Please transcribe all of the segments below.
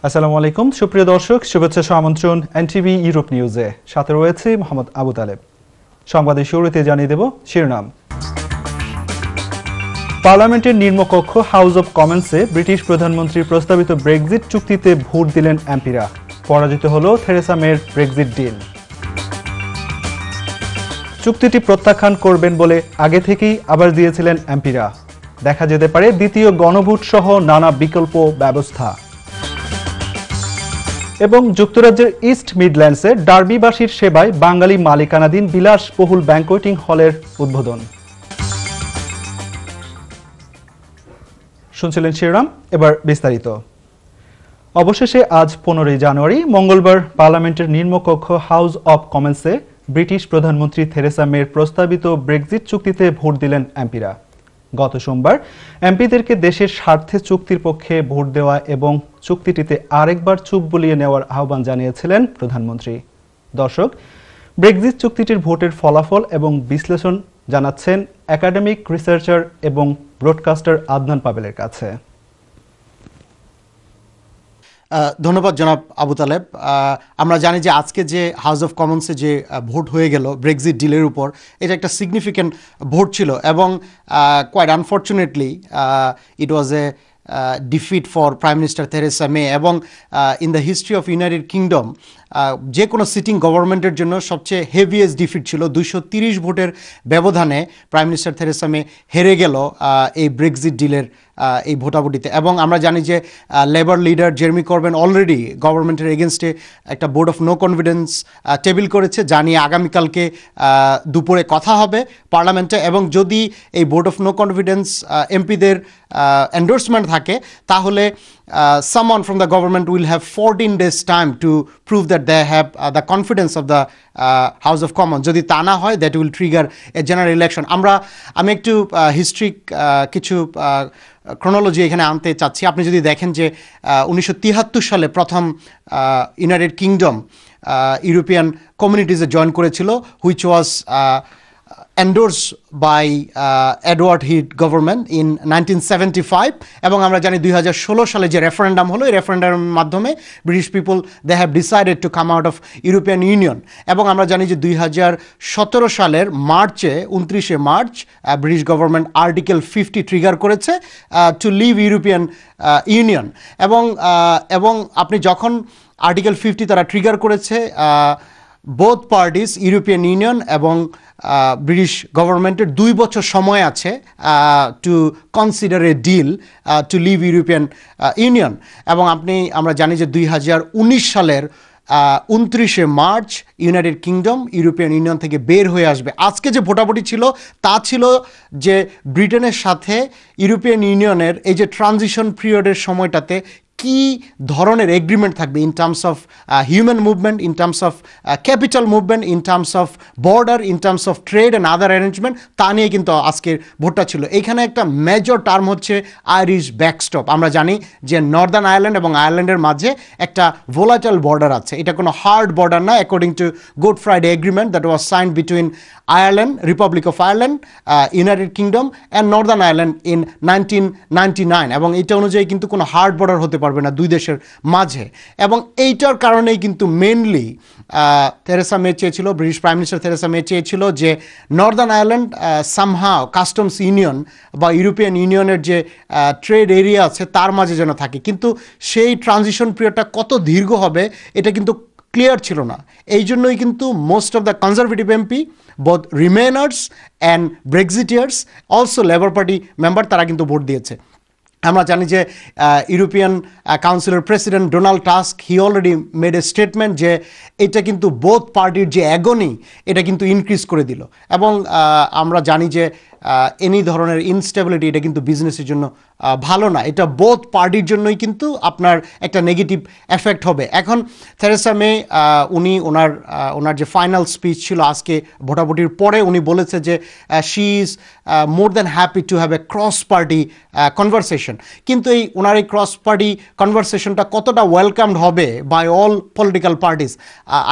আসসালামু আলাইকুম সুপ্রিয় দর্শক, শুভেচ্ছা ও আমন্ত্রণ এনটিভি ইউরোপ নিউজে। সাথে রয়েছে মোহাম্মদ আবু তালেব। সংবাদের শুরুতে জানিয়ে দেব শিরোনাম। পার্লামেন্টের নিম্নকক্ষ হাউস অব কমন্সে ব্রিটিশ প্রধানমন্ত্রীর প্রস্তাবিত ব্রেক্সিট চুক্তিতে ভোট দিলেন এমপিরা। পরাজিত হল থেরেসা মের ব্রেক্সিট ডিল। চুক্তিটি প্রত্যাখ্যান করবেন বলে আগে থেকেই আবার দিয়েছিলেন এমপিরা। দেখা যেতে পারে দ্বিতীয় গণভোট সহ নানা বিকল্প ব্যবস্থা। এবং যুক্তরাজ্যের ইস্ট মিডল্যান্ডসে ডার্বিবাসীর সেবায় বাঙালি মালিকানাধীন বিলাসবহুল ব্যাংকোয়েটিং হলের উদ্বোধন। শুনছিলেন শিরোনাম, এবার বিস্তারিত। অবশেষে আজ 15 জানুয়ারি মঙ্গলবার পার্লামেন্টের নিম্নকক্ষ হাউস অব কমন্সে ব্রিটিশ প্রধানমন্ত্রী থেরেসা মের প্রস্তাবিত ব্রেক্সিট চুক্তিতে ভোট দিলেন এমপিরা। গত সোমবার এমপিদেরকে দেশের স্বার্থে চুক্তির পক্ষে ভোট দেওয়া এবং চুক্তিটিতে আরেকবার চুপ বুলিয়ে নেওয়ার আহ্বান জানিয়েছিলেন প্রধানমন্ত্রী। দর্শক, ব্রেক্সিট চুক্তিটির ভোটের ফলাফল এবং বিশ্লেষণ জানাচ্ছেন একাডেমিক রিসার্চার এবং ব্রডকাস্টার আদনান পাবেলের কাছে। ধন্যবাদ জনাব আবু তালেব। আমরা জানি যে আজকে যে হাউস অফ কমন্সে যে ভোট হয়ে গেল ব্রেক্সিট ডিলের উপর, এটা একটা সিগনিফিক্যান্ট ভোট ছিল এবং quite unfortunately it was a defeat for prime minister Theresa May এবং in the history of United Kingdom যে কোনো সিটিং গভর্নমেন্টের জন্য সবচেয়ে হেভিয়েস্ট ডিফিট ছিল। 230 ভোটের ব্যবধানে প্রাইম মিনিস্টার থেরেসা মে হেরে গেল এই ব্রেক্সিট ডিলের এই ভোটাভুটিতে। এবং আমরা জানি যে labour leader Jeremy Corbyn already গভর্নমেন্টের এগেনস্টে একটা vote of no confidence table করেছে, যা নিয়ে আগামীকালকে দুপুরে কথা হবে পার্লামেন্টে। এবং যদি এই ভোট অফ নো কনফিডেন্স এমপিদের এন্ডোর্সমেন্ট থাকে, তাহলে someone from the government will have 14 days time to prove that they have the confidence of the House of Commons. যদি তা না হয়, that will trigger a general election. আমি একটু historic কিছু ক্রোনোলজি এখানে আনতে চাচ্ছি। আপনি যদি দেখেন যে 1973 সালে প্রথম ইউনাইটেড কিংডম ইউরোপিয়ান কমিউনিটিজে জয়েন করেছিল, which was endorsed by Edward Heath government in 1975 এবং আমরা জানি 2016 সালে যে রেফারেন্ডাম হলো, এই রেফারেন্ডামের মাধ্যমে British people they have decided to come out of European Union. এবং আমরা জানি যে 2017 সালের মার্চে 29শে March British government article 50 trigger করেছে টু লিভ ইউরোপিয়ান ইউনিয়ন। এবং আপনি যখন আর্টিকেল 50 তারা ট্রিগার করেছে, বোথ পার্টিস ইউরোপিয়ান ইউনিয়ন এবং ব্রিটিশ গভর্নমেন্টের 2 বছর সময় আছে to consider a deal to leave European Union. এবং আমরা জানি যে 2019 সালের 29শে March United kingdom European union থেকে বের হয়ে আসবে। আজকে যে ভোটাভুটি ছিল তা ছিল যে ব্রিটেনের সাথে ইউরোপিয়ান ইউনিয়নের এই যে ট্রানজিশন পিরিয়ডের সময়টাতে কি ধরনের এগ্রিমেন্ট থাকবে in terms of human movement, in terms of capital movement, in terms of border, in terms of trade and other arrangement, তা নিয়ে কিন্তু আজকের ভোটটা ছিল। এইখানে একটা মেজর টার্ম হচ্ছে আইরিশ ব্যাকস্টপ। আমরা জানি যে নর্দার্ন আয়ারল্যান্ড এবং আয়ারল্যান্ডের মাঝে একটা ভোলাটাইল বর্ডার আছে। এটা কোনো হার্ড বর্ডার না, according to good Friday agreement that was signed between Ireland, Republic of Ireland, United kingdom and Northern Ireland in 1999। এবং এইটা অনুযায়ী কিন্তু কোনো হার্ড বর্ডার হতে পারবে না দুই দেশের মাঝে। এবং এইটার কারণেই কিন্তু মেনলি থেরেসা মে চেয়েছিল, ব্রিটিশ প্রাইম মিনিস্টার থেরেসা মে চেয়েছিল যে Northern Ireland somehow customs union বা ইউরোপিয়ান ইউনিয়নের যে ট্রেড এরিয়া আছে তার মাঝে যেন থাকে। কিন্তু সেই ট্রানজিশন পিরিয়ডটা কত দীর্ঘ হবে এটা কিন্তু ক্লিয়ার ছিল না। এই জন্যই কিন্তু most of the Conservative MP, both remainers and Brexiteers, also Labour Party member, তারা কিন্তু ভোট দিয়েছে। আমরা জানি যে ইউরোপিয়ান কাউন্সিলের president Donald Tusk he already made a statement যে এটা কিন্তু বোথ পার্টির যে অ্যাগনি এটা কিন্তু ইনক্রিজ করে দিল। এবং আমরা জানি যে এনি ধরনের ইনস্টেবিলিটি এটা কিন্তু বিজনেসের জন্য ভালো না, এটা বোথ পার্টির জন্যই কিন্তু আপনার একটা নেগেটিভ এফেক্ট হবে। এখন থেরেসা মে ওনার যে ফাইনাল স্পিচ ছিল আজকে ভোটাভুটির পরে, উনি বলেছে যে she is more than happy to have a cross party conversation. কিন্তু ওনার এই ক্রস পার্টি কনভারসেশনটা কতটা ওয়েলকামড হবে by all political parties,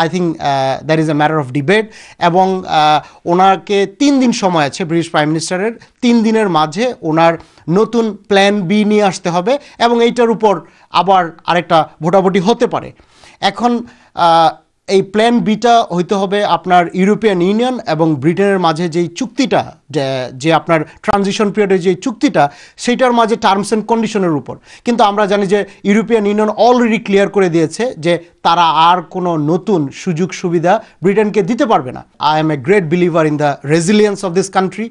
I think that is a matter of debate. এবং ওনাকে 3 দিন সময় আছে ব্রিটিশ প্রাইম মিনিস্টারের 3 দিনের মাঝে ওনার নতুন প্ল্যান বি নিয়ে আসতে হবে এবং এইটার উপর আবার আরেকটা ভোটাভুটি হতে পারে। এখন এই প্ল্যান বিটা হইতে হবে আপনার ইউরোপিয়ান ইউনিয়ন এবং ব্রিটেনের মাঝে যেই চুক্তিটা, যে আপনার ট্রানজিশন পিরিয়ডের যে চুক্তিটা, সেইটার মাঝে টার্মস অ্যান্ড কন্ডিশনের উপর। কিন্তু আমরা জানি যে ইউরোপিয়ান ইউনিয়ন অলরেডি ক্লিয়ার করে দিয়েছে যে তারা আর কোনো নতুন সুযোগ সুবিধা ব্রিটেনকে দিতে পারবে না। I am a great believer in the resilience of this country.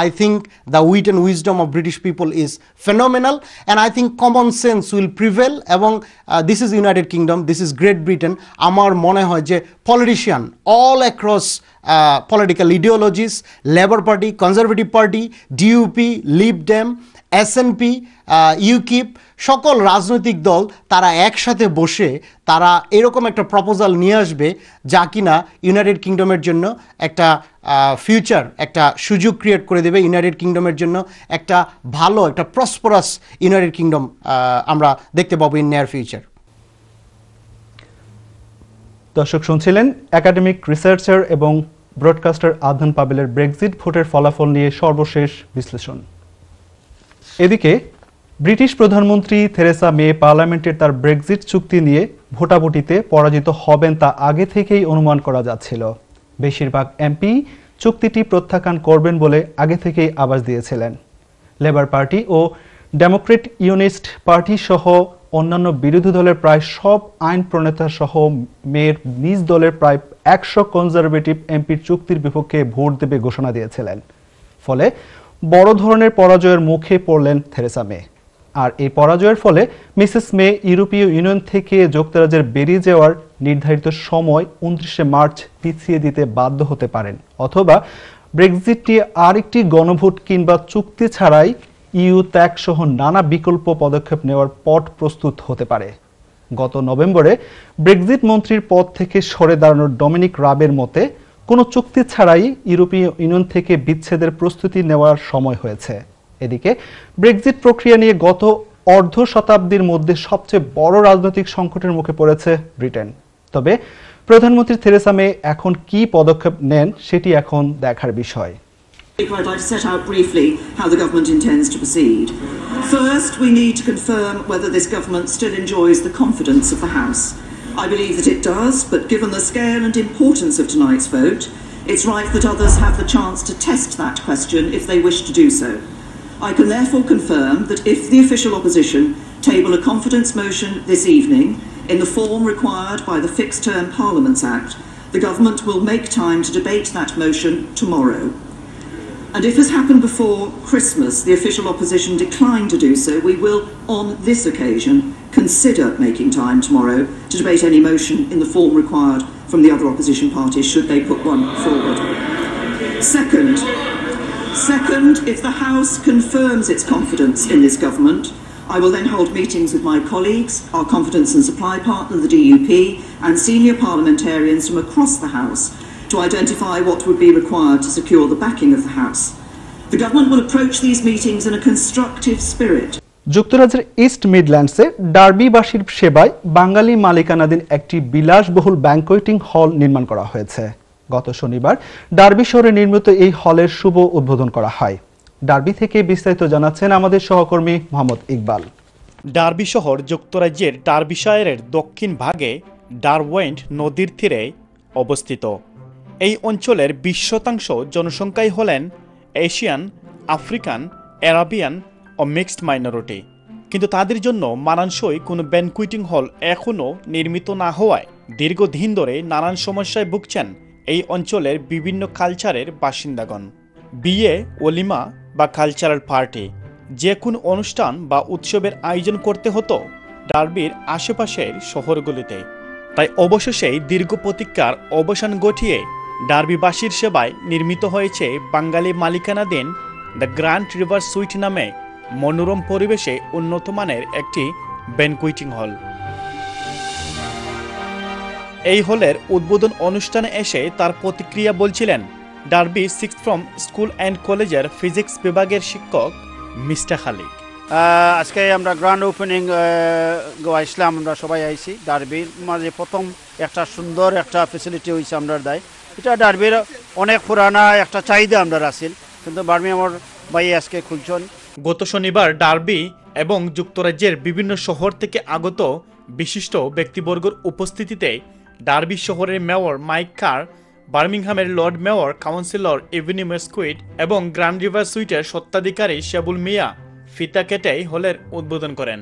I think the wit and wisdom of British people is phenomenal and I think common sense will prevail এবং this is United Kingdom, this is Great Britain. আমার মনে হয় যে politician all across political ideologies, Labour Party, Conservative Party, DUP, Lib Dem, SNP, UKIP, সকল রাজনৈতিক দল তারা একসাথে বসে তারা এরকম একটা প্রপোজাল নিয়ে আসবে যা কিনা ইউনাইটেড কিংডমের জন্য একটা ফিউচার, একটা সুযোগ ক্রিয়েট করে দেবে ইউনাইটেড কিংডমের জন্য, একটা ভালো, একটা প্রসপারাস ইউনাইটেড কিংডম আমরা দেখতে পাবো ইন নিয়ার ফিউচার। দর্শক শুনছিলেন একাডেমিক রিসার্চার এবং ব্রডকাস্টার আদনান পাবেলের ব্রেক্সিট ভোটের ফলাফল নিয়ে সর্বশেষ বিশ্লেষণ। এদিকে ব্রিটিশ প্রধানমন্ত্রী থেরেসা মে পার্লামেন্টের তার ব্রেক্সিট চুক্তি নিয়ে ভোটাভুটিতে পরাজিত হবেন তা আগে থেকেই অনুমান করা যাচ্ছিল। বেশিরভাগ এমপি চুক্তিটি প্রত্যাখ্যান করবেন বলে আগে থেকেই আভাস দিয়েছিলেন। লেবার পার্টি ও ডেমোক্রেট ইউনিস্ট পার্টি সহ অন্যান্য বিরোধী দলের প্রায় সব আইন প্রণেতা সহ মেয়ের নিজ দলের প্রায় 100 কনজারভেটিভ এমপির চুক্তির বিপক্ষে ভোট দেবে ঘোষণা দিয়েছিলেন। ফলে বড় ধরনের পরাজয়ের মুখে পড়লেন থেরেসা মে। আর এই পরাজয়ের ফলে মিসেস মে ইউরোপীয় ইউনিয়ন থেকে যুক্তরাজ্যের বেরিয়ে যাওয়ার নির্ধারিত সময় 29শে মার্চ পিছিয়ে দিতে বাধ্য হতে পারেন, অথবা ব্রেক্সিটটি আরেকটি গণভোট কিংবা চুক্তি ছাড়াই ইইউ ত্যাগ সহ নানা বিকল্প পদক্ষেপ নেওয়ার পথ প্রস্তুত হতে পারে। গত নভেম্বরে ব্রেক্সিট মন্ত্রীর পদ থেকে সরে দাঁড়ানোর ডমিনিক রাবের মতে কোনো চুক্তি ছাড়াই ইউরোপীয় ইউনিয়ন থেকে বিচ্ছেদের প্রস্তুতি নেওয়ার সময় হয়েছে। এদিকে ব্রেক্সিট প্রক্রিয়া নিয়ে গত অর্ধ শতাব্দীর মধ্যে সবচেয়ে বড় রাজনৈতিক সংকটের মুখে পড়েছে ব্রিটেন। তবে প্রধানমন্ত্রী থেরেসা মে এখন কি পদক্ষেপ নেন সেটি এখন দেখার বিষয়। I'd like to set out briefly how the government intends to proceed. First, we need to confirm whether this government still enjoys the confidence of the House. I believe that it does, but given the scale and importance of tonight's vote, it's right that others have the chance to test that question if they wish to do so. I can therefore confirm that if the official opposition table a confidence motion this evening in the form required by the Fixed Term Parliaments Act, the government will make time to debate that motion tomorrow. And if, as happened before Christmas, the official opposition decline to do so, we will, on this occasion, consider making time tomorrow to debate any motion in the form required from the other opposition parties, should they put one forward. Second, if the House confirms its confidence in this government, I will then hold meetings with my colleagues, our confidence and supply partner, the DUP, and senior parliamentarians from across the House to identify what would be required to secure the backing of the House. The government will approach these meetings in a constructive spirit. যুক্তরাজ্যের east মিডল্যান্ডসে ডার্বিবাসীর সেবায় বাঙালি মালিকানাধীন একটি বিলাসবহুল ব্যাংকোয়েটিং হল নির্মাণ করা হয়েছে। গত শনিবার ডার্বি শহরে নির্মিত এই হলের শুভ উদ্বোধন করা হয়। ডার্বি থেকে বিস্তারিত জানাচ্ছেন আমাদের সহকর্মী মোহাম্মদ ইকবাল। ডার্বি শহর যুক্তরাজ্যের ডার্বিশায়ারের দক্ষিণ ভাগে ডারওয়েন্ট নদীর তীরে অবস্থিত। এই অঞ্চলের 20% জনসংখ্যাই হলেন এশিয়ান, আফ্রিকান, অ্যারাবিয়ান ও মিক্সড মাইনরিটি। কিন্তু তাদের জন্য মানানসই কোনো ব্যানকুইটিং হল এখনও নির্মিত না হওয়ায় দীর্ঘদিন ধরে নানান সমস্যায় ভুগছেন এই অঞ্চলের বিভিন্ন কালচারের বাসিন্দাগণ। বিয়ে, ওলিমা বা কালচারাল পার্টি, যে কোনো অনুষ্ঠান বা উৎসবের আয়োজন করতে হতো ডার্বির আশেপাশের শহরগুলিতে। তাই অবশেষেই দীর্ঘ প্রতীক্ষার অবসান ঘটিয়ে ডার্বিবাসীর সেবায় নির্মিত হয়েছে বাঙালি মালিকানাধীন দ্য গ্র্যান্ড রিভার সুইট নামে মনোরম পরিবেশে উন্নত মানের একটি ব্যানকুইটিং হল। এই হলের উদ্বোধন অনুষ্ঠানে এসে তার প্রতিক্রিয়া বলছিলেন derby 6th form school and কলেজের ফিজিক্স বিভাগের শিক্ষক মিস্টার খালিক। আজকে আমরা গ্র্যান্ড ওপেনিং আসলাম, আমরা সবাই আইছি। ডার্বির মাঝে প্রথম একটা সুন্দর একটা ফেসিলিটি হয়েছে আমরা দেয়। এটা ডার্বির অনেক পুরানা একটা চাহিদা আমরা আসিল। কিন্তু বার্মিংহামের ভাই আজকে খুলছেন। গত শনিবার ডার্বি এবং যুক্তরাজ্যের বিভিন্ন শহর থেকে আগত বিশিষ্ট ব্যক্তিবর্গের উপস্থিতিতে ডার্বি শহরের মেয়র মাইক কার, বার্মিংহামের লর্ড মেয়র, কাউন্সিলর ইভিনি মেসকুইট এবং গ্র্যান্ড রিভার সুইটের স্বত্বাধিকারী শেবুল মিয়া ফিতা কেটে হলের উদ্বোধন করেন।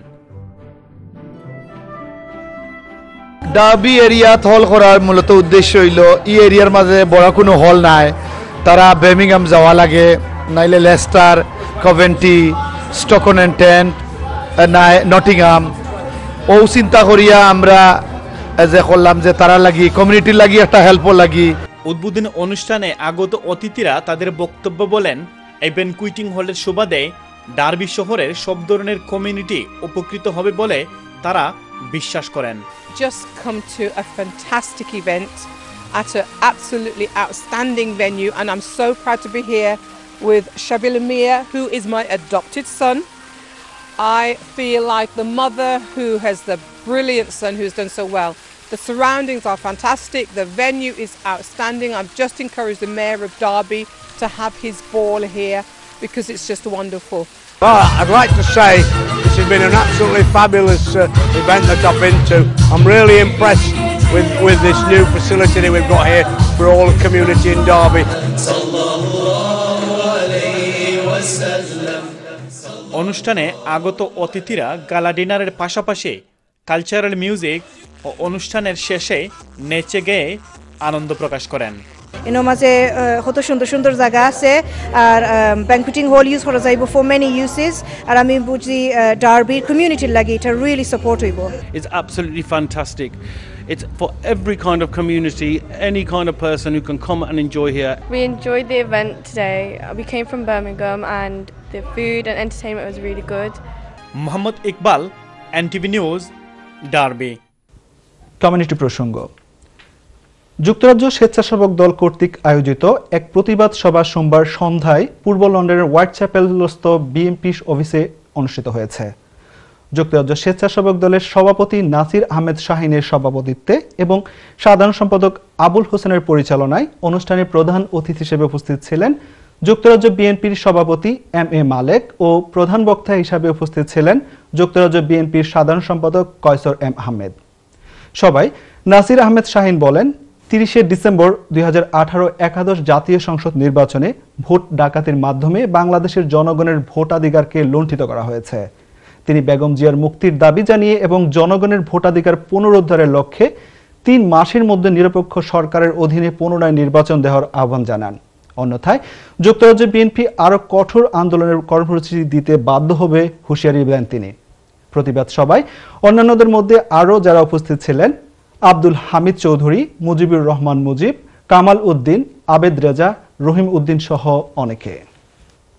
ডার্বি এরিয়া হল করার মূলত উদ্দেশ্য হইল এই এরিয়ার মাঝে বড় কোনো হল নাই, তারা বার্মিংহাম যাওয়া লাগে, নাইলে লেস্টার, কভেন্ট্রি, স্টকন-অন-টেন্ট, নটিংহাম। ও চিন্তা করিয়া আমরা যে করলাম যে তারা লাগি কমিউনিটির লাগি একটা হেল্পও লাগি। উদ্বোধনী অনুষ্ঠানে আগত অতিথিরা তাদের বক্তব্য বলেন, এই ব্যানকুইটিং হলের সুবাদে ডার্বি শহরের সব ধরনের কমিউনিটি উপকৃত হবে বলে তারা বিশ্বাস করেন। Just come to a fantastic event at an absolutely outstanding venue, and I'm so proud to be here with Shabil Mia, who is my adopted son. I feel like the mother who has the brilliant son who's done so well. The surroundings are fantastic, the venue is outstanding. I've just encouraged the Mayor of Derby to have his ball here because it's just wonderful. Well, I'd like to say this has been an absolutely fabulous event that I've been to. I'm really impressed with this new facility that we've got here for all the community in Derby. অনুষ্ঠানে আগত অতিথিরা গালা ডিনারের পাশাপাশি cultural music ও অনুষ্ঠানের শেষে নেচে গেয়ে আনন্দ প্রকাশ করেন। এর মাঝে কত সুন্দর সুন্দর জায়গা আছে, আর ব্যাংকুয়েটিং হল ইউজ করা যাইব ফর মেনি ইউজেস, আর আমি বুঝি ডার্বির কমিউনিটির লাগি এটা রিয়েলি সাপোর্ট হইব। It's absolutely fantastic. It's for every kind of community, any kind of person who can come and enjoy here. We enjoyed the event today. We came from Birmingham and the food and entertainment was really good. Mohammad Iqbal, NTV news, derby. Community প্রসঙ্গ। যুক্তরাজ্য স্বেচ্ছাসেবক দল কর্তৃক আয়োজিত এক প্রতিবাদ সভা সোমবার সন্ধ্যায় পূর্ব লন্ডনের হোয়াইট চ্যাপেলস্থ বিএনপি অফিসে অনুষ্ঠিত হয়েছে। যুক্তরাজ্য স্বেচ্ছাসেবক দলের সভাপতি নাসির আহমেদ শাহিনের সভাপতিত্বে এবং সাধারণ সম্পাদক আবুল হোসেনের পরিচালনায় অনুষ্ঠানে প্রধান অতিথি হিসেবে উপস্থিত ছিলেন যুক্তরাজ্য বিএনপির সভাপতি MA মালেক ও প্রধান বক্তা হিসাবে উপস্থিত ছিলেন যুক্তরাজ্য বিএনপির সাধারণ সম্পাদক কয়সর M আহমেদ। সবাই নাসির আহমেদ শাহিন বলেন, 30শে ডিসেম্বর 2018 একাদশ জাতীয় সংসদ নির্বাচনে ভোট ডাকাতির মাধ্যমে বাংলাদেশের জনগণের ভোটাধিকারকে লুণ্ঠিত করা হয়েছে। তিনি বেগম জিয়ার মুক্তির দাবি জানিয়ে এবং জনগণের ভোটাধিকার পুনরুদ্ধারের লক্ষ্যে 3 মাসের মধ্যে নিরপেক্ষ সরকারের অধীনে পুনরায় নির্বাচন দেওয়ার আহ্বান জানান। অন্যথায় যুক্তরাজ্য বিএনপি আরও কঠোর আন্দোলনের কর্মসূচি দিতে বাধ্য হবে হুঁশিয়ারি দেন তিনি। প্রতিবাদ সভায় অন্যান্যদের মধ্যে আরও যারা উপস্থিত ছিলেন আব্দুল হামিদ চৌধুরী, মুজিবুর রহমান মুজিব, কামাল উদ্দিন, আবেদ রেজা, রহিম উদ্দিন সহ অনেকে।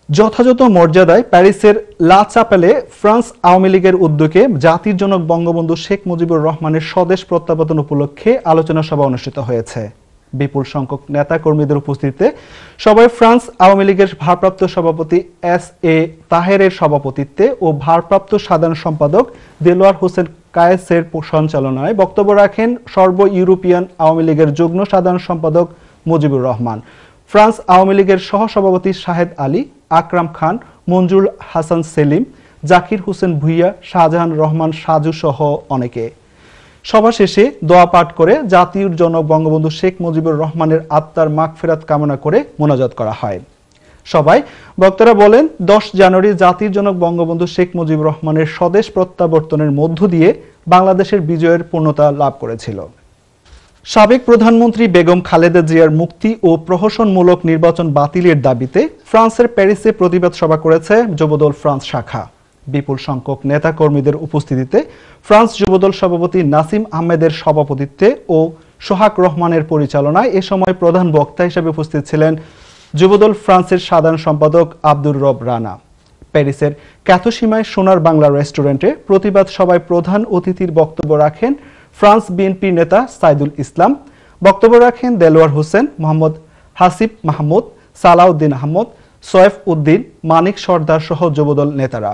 যথাযথ মর্যাদায় প্যারিসের লা চাপেলে ফ্রান্স আওয়ামী লীগের উদ্যোগে জাতির জনক বঙ্গবন্ধু শেখ মুজিবুর রহমানের স্বদেশ প্রত্যাবর্তন উপলক্ষে আলোচনা সভা অনুষ্ঠিত হয়েছে। বিপুল সংখ্যক নেতা কর্মীদের উপস্থিতিতে সবাই ফ্রান্স আওয়ামী লীগের ভারপ্রাপ্ত সভাপতি SA তাহেরের সভাপতিত্বে ও ভারপ্রাপ্ত সাধারণ সম্পাদক দেলোয়ার হোসেন কায়েসের সঞ্চালনায় বক্তব্য রাখেন সর্ব ইউরোপিয়ান আওয়ামী লীগের যুগ্ম সাধারণ সম্পাদক মুজিবুর রহমান, ফ্রান্স আওয়ামী লীগের সহসভাপতি শাহেদ আলী, আকরাম খান, মঞ্জুর হাসান সেলিম, জাকির হোসেন ভুইয়া, শাহজাহান রহমান সাজু সহ অনেকে। সভা শেষে দোয়া পাঠ করে জাতির জনক বঙ্গবন্ধু শেখ মুজিবুর রহমানের আত্মার মাগফিরাত কামনা করে মোনাজাত করা হয়। সবাই বক্তারা বলেন, 10 জানুয়ারি জাতির জনক বঙ্গবন্ধু শেখ মুজিবুর রহমানের স্বদেশ প্রত্যাবর্তনের মধ্য দিয়ে বাংলাদেশের বিজয়ের পূর্ণতা লাভ করেছিল। সাবেক প্রধানমন্ত্রী বেগম খালেদা জিয়ার মুক্তি ও প্রহসনমূলক নির্বাচন বাতিলের দাবিতে ফ্রান্সের প্যারিসে প্রতিবাদ সভা করেছে যুবদল ফ্রান্স শাখা। বিপুল সংখ্যক নেতা কর্মীদের উপস্থিতিতে ফ্রান্স যুবদল সভাপতি নাসিম আহমেদের সভাপতিত্বে ও সোহাগ রহমানের পরিচালনায় এ সময় প্রধান বক্তা হিসেবে উপস্থিত ছিলেন যুবদল ফ্রান্সের সাধারণ সম্পাদক আব্দুর রব রানা। প্যারিসের ক্যাথোসীমায় সোনার বাংলা রেস্টুরেন্টে প্রতিবাদ সভায় প্রধান অতিথির বক্তব্য রাখেন ফ্রান্স বিএনপি নেতা সাইদুল ইসলাম, বক্তব্য রাখেন দেলোয়ার হোসেন, মোহাম্মদ হাসিব মাহমুদ, সালাউদ্দিন আহমদ, সয়েফ উদ্দিন, মানিক সর্দার সহ যুবদল নেতারা।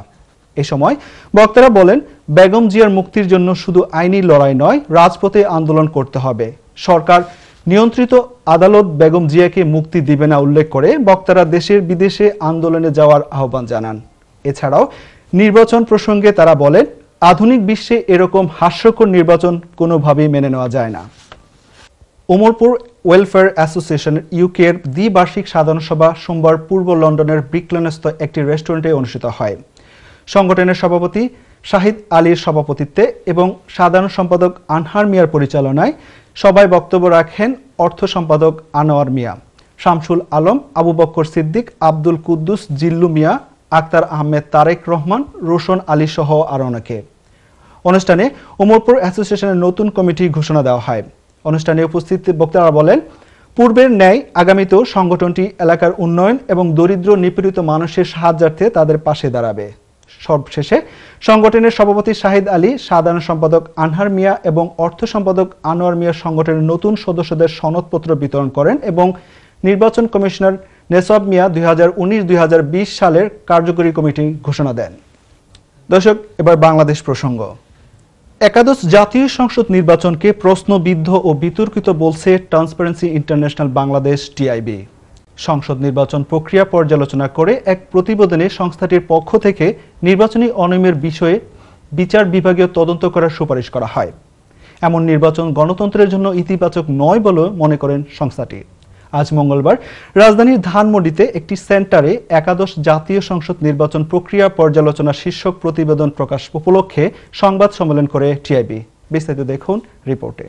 এ সময় বক্তারা বলেন, বেগম জিয়ার মুক্তির জন্য শুধু আইনি লড়াই নয়, রাজপথে আন্দোলন করতে হবে। সরকার নিয়ন্ত্রিত আদালত বেগম জিয়াকে মুক্তি দিবে না উল্লেখ করে বক্তারা দেশের বিদেশে আন্দোলনে যাওয়ার আহ্বান জানান। এছাড়াও নির্বাচন প্রসঙ্গে তারা বলেন, আধুনিক বিশ্বে এরকম হাস্যকর নির্বাচন কোনোভাবেই মেনে নেওয়া যায় না। উমরপুর ওয়েলফেয়ার অ্যাসোসিয়েশন ইউকের দ্বিবার্ষিক সাধারণ সভা সোমবার পূর্ব লন্ডনের ব্রিকলেনস্থ একটি রেস্টুরেন্টে অনুষ্ঠিত হয়। সংগঠনের সভাপতি শাহিদ আলীর সভাপতিত্বে এবং সাধারণ সম্পাদক আনহার মিয়ার পরিচালনায় সভায় বক্তব্য রাখেন অর্থ সম্পাদক আনোয়ার মিয়া, শামসুল আলম, আবু বক্কর সিদ্দিক, আব্দুল কুদ্দুস, জিল্লু মিয়া, আক্তার আহমেদ, তারেক রহমান, রোশন আলী সহ আরও অনেকে। অনুষ্ঠানে উমরপুর অ্যাসোসিয়েশনের নতুন কমিটি ঘোষণা দেওয়া হয়। অনুষ্ঠানে উপস্থিত বক্তারা বলেন, পূর্বের ন্যায় আগামীতেও সংগঠনটি এলাকার উন্নয়ন এবং দরিদ্র নিপীড়িত মানুষের সাহায্যার্থে তাদের পাশে দাঁড়াবে। সবশেষে সংগঠনের সভাপতি শাহিদ আলী, সাধারণ সম্পাদক আনহার মিয়া এবং অর্থ সম্পাদক আনোয়ার মিয়া সংগঠনের নতুন সদস্যদের সনদপত্র বিতরণ করেন এবং নির্বাচন কমিশনার নেসাব মিয়া 2019-2020 সালের কার্যকরী কমিটি ঘোষণা দেন। দর্শক, এবার বাংলাদেশ প্রসঙ্গ। একাদশ জাতীয় সংসদ নির্বাচনকে প্রশ্নবিদ্ধ ও বিতর্কিত বলছে ট্রান্সপারেন্সি ইন্টারন্যাশনাল বাংলাদেশ টিআইবি। সংসদ নির্বাচন প্রক্রিয়া পর্যালোচনা করে এক প্রতিবেদনে সংস্থাটির পক্ষ থেকে নির্বাচনী অনিয়মের বিষয়ে বিচার বিভাগীয় তদন্ত করার সুপারিশ করা হয়। এমন নির্বাচন গণতন্ত্রের জন্য ইতিবাচক নয় বলে মনে করেন সংস্থাটি। আজ মঙ্গলবার রাজধানীর ধানমন্ডিতে একটি সেন্টারে একাদশ জাতীয় সংসদ নির্বাচন প্রক্রিয়া পর্যালোচনা শীর্ষক প্রতিবেদন প্রকাশ উপলক্ষে সংবাদ সম্মেলন করে টিআইবি। বিস্তারিত দেখুন রিপোর্টে।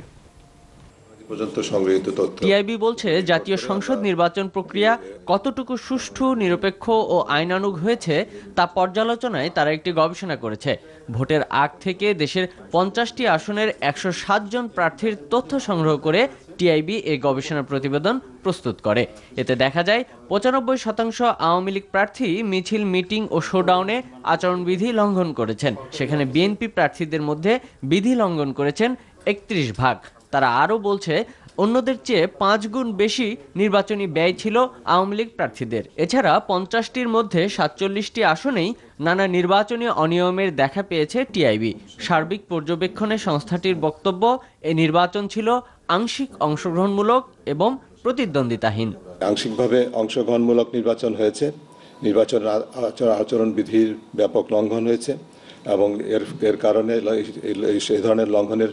টিআইবি বলছে, জাতীয় সংসদ নির্বাচন প্রক্রিয়া কতটুকু সুষ্ঠু, নিরপেক্ষ ও আইনানুগ হয়েছে তা পর্যালোচনায় তারা একটি গবেষণা করেছে। ভোটের আগ থেকে দেশের 50টি আসনের 107 জন প্রার্থীর তথ্য সংগ্রহ করে টিআইবি এই গবেষণা প্রতিবেদন প্রস্তুত করে। এতে দেখা যায় 95% আওয়ামী লীগ প্রার্থী মিছিল, মিটিং ও শোডাউনে আচরণবিধি লঙ্ঘন করেছেন। সেখানে বিএনপি প্রার্থীদের মধ্যে বিধি লঙ্ঘন করেছেন 31 ভাগ। তারা আরও বলছে, অন্যদের চেয়ে 5 গুণ বেশি নির্বাচনী ব্যয় ছিল আওয়ামী লীগ প্রার্থীদের। এছাড়া 50টির মধ্যে 47টি আসনেই নানা নির্বাচনী অনিয়মের দেখা পেয়েছে টিআইবি। সার্বিক পর্যবেক্ষণে সংস্থাটির বক্তব্য, এই নির্বাচন ছিল আংশিক অংশগ্রহণমূলক এবং প্রতিদ্বন্দ্বিতাহীন। আংশিকভাবে অংশগ্রহণমূলক নির্বাচন হয়েছে, নির্বাচন আচরণবিধির ব্যাপক লঙ্ঘন হয়েছে এবং এর কারণে এই ধরনের লঙ্ঘনের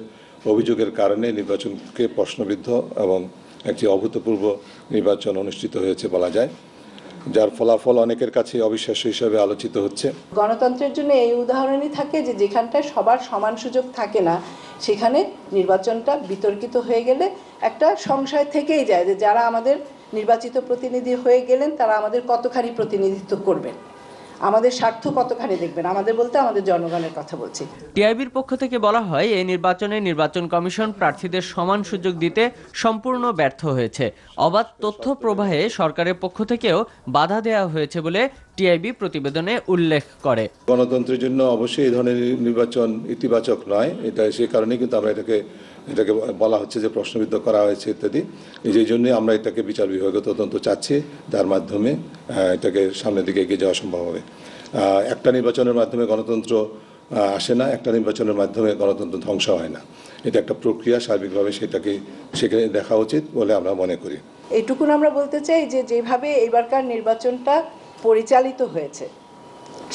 অভিযোগের কারণে নির্বাচনকে প্রশ্নবিদ্ধ এবং একটি অভূতপূর্ব নির্বাচন অনুষ্ঠিত হয়েছে বলা যায়, যার ফলাফল অনেকের কাছে অবিশ্বাস্য হিসেবে আলোচিত হচ্ছে। গণতন্ত্রের জন্য এই উদাহরণই থাকে যে যেখানটায় সবার সমান সুযোগ থাকে না, সেখানে নির্বাচনটা বিতর্কিত হয়ে গেলে একটা সংশয় থেকেই যায় যে যারা আমাদের নির্বাচিত প্রতিনিধি হয়ে গেলেন তারা আমাদের কতখানি প্রতিনিধিত্ব করবেন, আমাদের স্বার্থ কতখানি দেখবেন। আমাদের বলতে আমাদের জনগণের কথা বলছি। টিআইবির পক্ষ থেকে বলা হয়, এই নির্বাচনে নির্বাচন কমিশন প্রার্থীদের সমান সুযোগ দিতে সম্পূর্ণ ব্যর্থ হয়েছে। অবাধ তথ্য প্রবাহে সরকারের পক্ষ থেকেও বাধা দেওয়া হয়েছে বলে টিআইবি প্রতিবেদনে উল্লেখ করে। গণতন্ত্রের জন্য অবশ্যই এই ধরনের নির্বাচন ইতিবাচক নয়, এটা সেই কারণে কিন্তু আমরা এটাকে বলা হচ্ছে যে প্রশ্নবিদ্ধ করা হয়েছে ইত্যাদি। এই জন্য আমরা এটাকে বিচার বিভাগীয় তদন্ত চাচ্ছি, যার মাধ্যমে এটাকে সামনের দিকে এগিয়ে যাওয়া সম্ভব হবে। একটা নির্বাচনের মাধ্যমে গণতন্ত্র আসে না, একটা নির্বাচনের মাধ্যমে গণতন্ত্র ধ্বংস হয় না। এটা একটা প্রক্রিয়া, সার্বিকভাবে সেখানে দেখা উচিত বলে আমরা মনে করি। এইটুকুন আমরা বলতে চাই যে যেভাবে এবারকার নির্বাচনটা পরিচালিত হয়েছে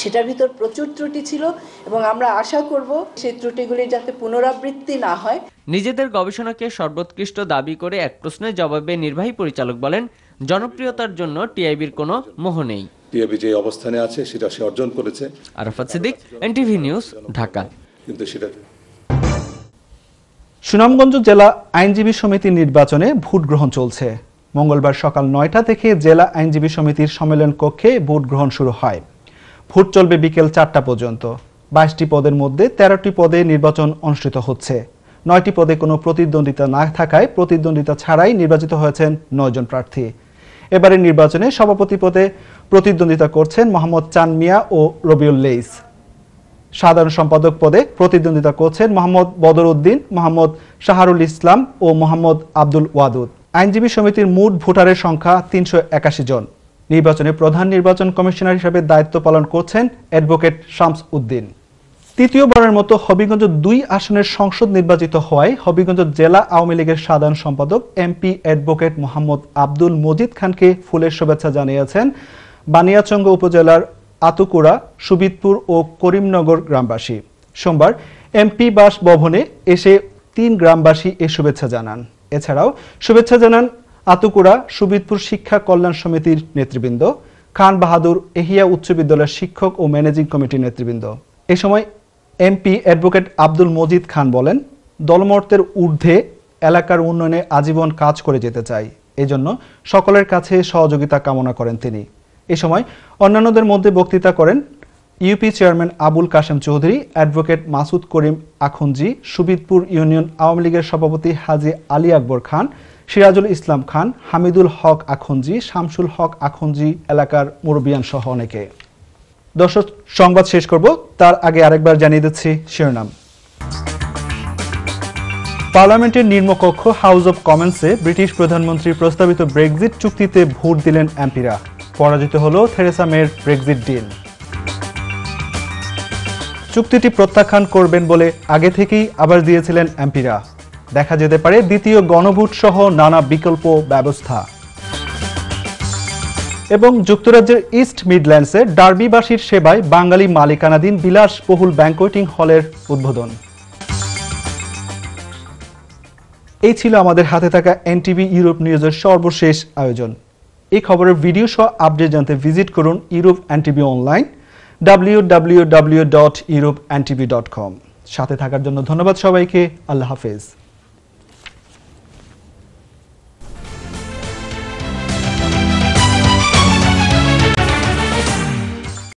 সেটার ভিতর প্রচুর ত্রুটি ছিল এবং আমরা আশা করব সেই ত্রুটিগুলি যাতে পুনরাবৃত্তি না হয়। নিজেদের গবেষণাকে সর্বোৎকৃষ্ট দাবি করে এক প্রশ্নের জবাবে নির্বাহী পরিচালক বলেন, জনপ্রিয়তার জন্য টিআইবির কোনো মোহ নেই। টিআইবি যে অবস্থানে আছে সেটা সে অর্জন করেছে। Arafat Siddique, NTV news, Dhaka. কিন্তু সেটা সুনামগঞ্জ জেলা আইনজীবী সমিতির নির্বাচনে ভোট গ্রহণ চলছে। মঙ্গলবার সকাল 9টা থেকে জেলা আইনজীবী সমিতির সম্মেলন কক্ষে ভোট গ্রহণ শুরু হয়। ভোট চলবে বিকেল 4টা পর্যন্ত। 22টি পদের মধ্যে 13টি পদে নির্বাচন অনুষ্ঠিত হচ্ছে। 9টি পদে কোনো প্রতিদ্বন্দ্বিতা না থাকায় প্রতিদ্বন্দ্বিতা ছাড়াই নির্বাচিত হয়েছেন 9 জন প্রার্থী। এবারের নির্বাচনে সভাপতি পদে প্রতিদ্বন্দ্বিতা করছেন মোহাম্মদ চান মিয়া ও রবিউল লেইস। সাধারণ সম্পাদক পদে প্রতিদ্বন্দ্বিতা করছেন মোহাম্মদ বদর উদ্দিন, মোহাম্মদ শাহরুল ইসলাম ও মোহাম্মদ আব্দুল ওয়াদুদ। আইনজীবী সমিতির মোট ভোটারের সংখ্যা 381 জন। নির্বাচনে প্রধান নির্বাচন কমিশনার হিসেবে দায়িত্ব পালন করছেন অ্যাডভোকেট শামস উদ্দিন। তৃতীয়বারের মতো হবিগঞ্জ 2 আসনের সংসদ নির্বাচিত হওয়ায় হবিগঞ্জ জেলা আওয়ামী লীগের সাধারণ সম্পাদক এমপি অ্যাডভোকেট মোহাম্মদ আব্দুল মজিদ খানকে ফুলের শুভেচ্ছা জানিয়েছেন বানিয়াচঙ্গ উপজেলার আতুকুড়া, সুবিদপুর ও করিমনগর গ্রামবাসী। সোমবার এমপি বাসভবনে এসে 3 গ্রামবাসী এই শুভেচ্ছা জানান। এছাড়াও শুভেচ্ছা জানান আতুকুড়া সুবিদপুর শিক্ষা কল্যাণ সমিতির নেতৃবৃন্দ, খান বাহাদুর এহিয়া উচ্চ বিদ্যালয়ের শিক্ষক ও ম্যানেজিং কমিটির নেতৃবৃন্দ। এই সময় এমপি অ্যাডভোকেট আব্দুল মজিদ খান বলেন, দলমতের ঊর্ধ্বে এলাকার উন্নয়নে আজীবন কাজ করে যেতে চাই, এজন্য সকলের কাছে সহযোগিতা কামনা করেন তিনি। এই সময় অন্যান্যদের মধ্যে বক্তৃতা করেন UP chairman Abul Kashem Chowdhury, advocate Masud Karim Akhunji, Subidpur union Awami লীগের সভাপতি হাজী আলী আকবর খান, সিরাজুল ইসলাম খান, হামিদুল হক আখুনজি, শামসুল হক আখুনজি, এলাকার মুরব্বিয়ান সহ অনেকে। দর্শক, সংবাদ শেষ করব তার আগে আরেকবার জানিয়ে দিচ্ছি শিরোনাম। পার্লামেন্টের নিম্নকক্ষ হাউস অব কমন্সে ব্রিটিশ প্রধানমন্ত্রীর প্রস্তাবিত ব্রেক্সিট চুক্তিতে ভোট দিলেন এমপিরা। পরাজিত হল থেরেসা মের ব্রেক্সিট ডিল। চুক্তিটি প্রত্যাখ্যান করবেন বলে আগে থেকেই আভাস দিয়েছিলেন এমপিরা। দেখা যেতে পারে দ্বিতীয় গণভোট সহ নানা বিকল্প ব্যবস্থা। এবং যুক্তরাজ্যের ইস্ট মিডল্যান্ডসে ডার্বিবাসীর সেবায় বাঙালি মালিকানাধীন বিলাসবহুল ব্যাংকোয়েটিং হলের উদ্বোধন। এই ছিল আমাদের হাতে থাকা এনটিভি ইউরোপ নিউজের সর্বশেষ আয়োজন। এই খবরের ভিডিও সহ আপডেট জানতে ভিজিট করুন ইউরোপ এনটিভি অনলাইন www.europeantv.com। সাথে থাকার জন্য ধন্যবাদ সবাইকে। আল্লাহ হাফেজ।